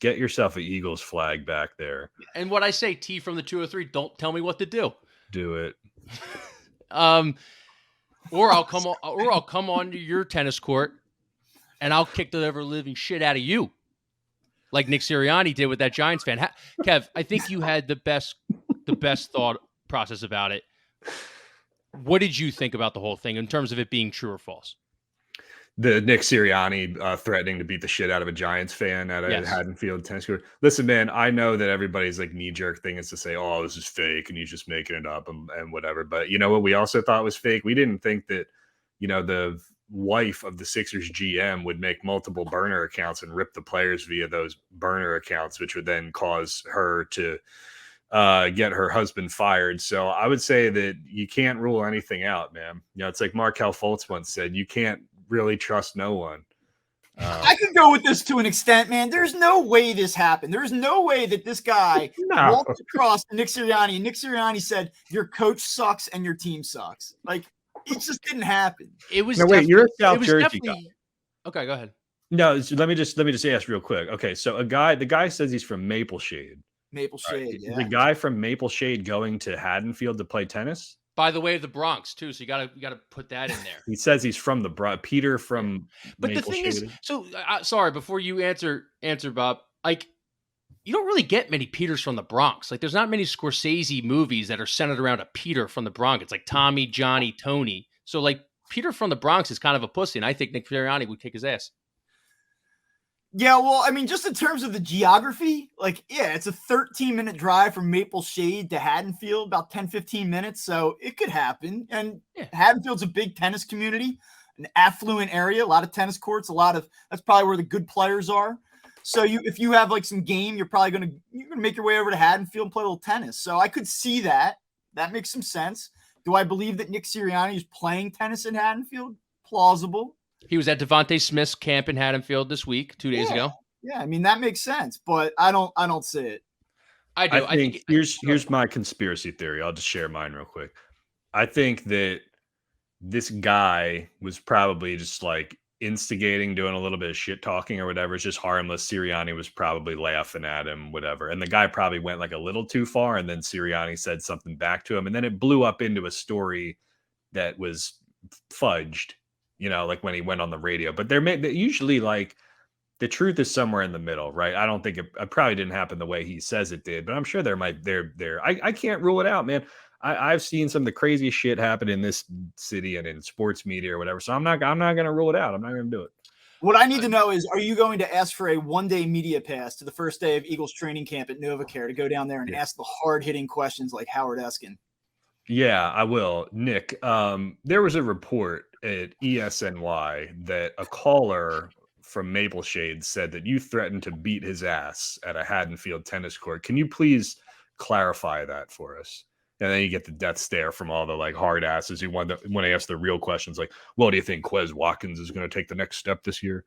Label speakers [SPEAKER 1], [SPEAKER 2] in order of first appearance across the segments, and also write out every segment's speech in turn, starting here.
[SPEAKER 1] get yourself an Eagles flag back there.
[SPEAKER 2] And what I say, T from the 203, don't tell me what to do.
[SPEAKER 1] Do it.
[SPEAKER 2] Or I'll come on to your tennis court and I'll kick the ever living shit out of you, like Nick Sirianni did with that Giants fan. Kev, I think you had the best thought process about it. What did you think about the whole thing in terms of it being true or false?
[SPEAKER 1] The Nick Sirianni threatening to beat the shit out of a Giants fan at a Haddonfield tennis court. Listen, man, I know that everybody's like knee-jerk thing is to say, oh, this is fake and he's just making it up and whatever. But you know what we also thought was fake? We didn't think that, the wife of the Sixers GM would make multiple burner accounts and rip the players via those burner accounts, which would then cause her to get her husband fired. So I would say that you can't rule anything out, man. It's like Markelle Fultz once said, you can't really trust no one.
[SPEAKER 3] I could go with this to an extent, man. There's no way this happened. There's no way that this guy walked across to Nick Sirianni and Nick Sirianni said, your coach sucks and your team sucks. Like, it just didn't happen.
[SPEAKER 2] It was.
[SPEAKER 1] No, wait, you're a South Jersey guy.
[SPEAKER 2] Okay, go ahead.
[SPEAKER 1] No, let me just ask real quick. Okay, so the guy says he's from Maple Shade.
[SPEAKER 3] Maple Shade, yeah.
[SPEAKER 1] The guy from Maple Shade going to Haddonfield to play tennis?
[SPEAKER 2] By the way, the Bronx too, so you gotta put that in there.
[SPEAKER 1] He says he's from the Peter from.
[SPEAKER 2] But Maple the thing Shade. Is, so sorry. Before you answer, Bob, like you don't really get many Peters from the Bronx. Like there's not many Scorsese movies that are centered around a Peter from the Bronx. It's like Tommy, Johnny, Tony. So like Peter from the Bronx is kind of a pussy, and I think Nick Sirianni would kick his ass.
[SPEAKER 3] Yeah, well, I mean, just in terms of the geography, like, yeah, it's a 13-minute drive from Maple Shade to Haddonfield, about 10, 15 minutes. So it could happen. And Haddonfield's a big tennis community, an affluent area, a lot of tennis courts, that's probably where the good players are. So if you have like some game, you're gonna make your way over to Haddonfield and play a little tennis. So I could see that. That makes some sense. Do I believe that Nick Sirianni is playing tennis in Haddonfield? Plausible.
[SPEAKER 2] He was at Devontae Smith's camp in Haddonfield this week, 2 days ago.
[SPEAKER 3] Yeah, I mean that makes sense, but I don't see it.
[SPEAKER 2] I do.
[SPEAKER 1] I think here's my conspiracy theory. I'll just share mine real quick. I think that this guy was probably just like instigating, doing a little bit of shit talking or whatever. It's just harmless. Sirianni was probably laughing at him, whatever. And the guy probably went like a little too far, and then Sirianni said something back to him, and then it blew up into a story that was fudged. Like when he went on the radio, but they're usually like the truth is somewhere in the middle, right? I don't think it probably didn't happen the way he says it did, but I'm sure I can't rule it out, man. I've seen some of the craziest shit happen in this city and in sports media or whatever. So I'm not going to rule it out. I'm not going to do it.
[SPEAKER 3] What I need to know is, are you going to ask for a one-day media pass to the first day of Eagles training camp at NovaCare to go down there and ask the hard-hitting questions like Howard Eskin?
[SPEAKER 1] Yeah, I will. Nick, there was a report at ESNY that a caller from Maple Shade said that you threatened to beat his ass at a Haddonfield tennis court. Can you please clarify that for us? And then you get the death stare from all the like hard asses who want to ask the real questions like, well, do you think Quez Watkins is going to take the next step this year?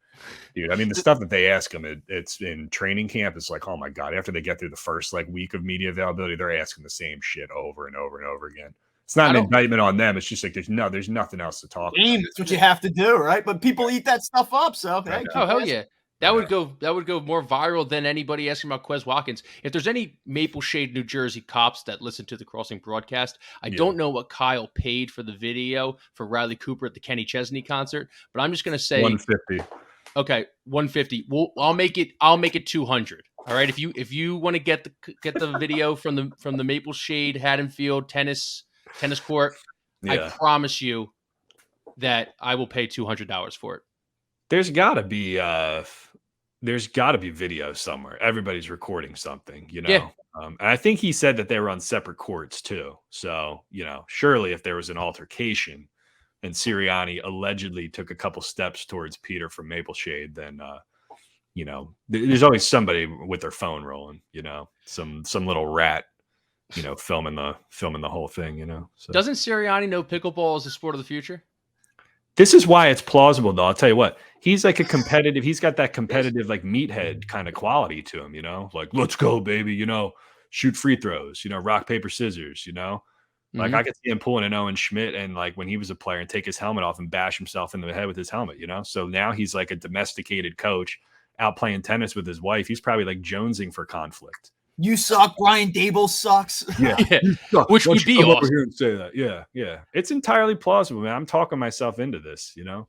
[SPEAKER 1] Dude, I mean, the stuff that they ask him, it's in training camp. It's like, oh my God, after they get through the first like week of media availability, they're asking the same shit over and over and over again. It's not an indictment on them. It's just like there's nothing else to talk about.
[SPEAKER 3] That's what you have to do, right? But people eat that stuff up, so hey,
[SPEAKER 2] hell yeah. That would go more viral than anybody asking about Quez Watkins. If there's any Maple Shade, New Jersey cops that listen to the Crossing broadcast, I don't know what Kyle paid for the video for Riley Cooper at the Kenny Chesney concert, but I'm just going to say
[SPEAKER 1] $150.
[SPEAKER 2] Okay, $150. Well, I'll make it $200. All right, if you want to get the video from the Maple Shade Haddonfield tennis court, I promise you that I will pay $200 for it.
[SPEAKER 1] There's got to be video somewhere. Everybody's recording something,
[SPEAKER 2] Yeah.
[SPEAKER 1] And I think he said that they were on separate courts too. So, surely if there was an altercation and Sirianni allegedly took a couple steps towards Peter from Maple Shade, then there's always somebody with their phone rolling, some little rat, filming the whole thing, So.
[SPEAKER 2] Doesn't Sirianni know pickleball is the sport of the future?
[SPEAKER 1] This is why it's plausible, though. I'll tell you what, he's like he's got that competitive, like meathead kind of quality to him, like, let's go, baby, shoot free throws, rock, paper, scissors, like I could see him pulling an Owen Schmidt and like when he was a player and take his helmet off and bash himself in the head with his helmet, So now he's like a domesticated coach out playing tennis with his wife. He's probably like jonesing for conflict.
[SPEAKER 3] You suck. Brian Dable sucks.
[SPEAKER 1] Yeah,
[SPEAKER 2] which would be awesome.
[SPEAKER 1] Over here and say that. Yeah. It's entirely plausible, man. I'm talking myself into this.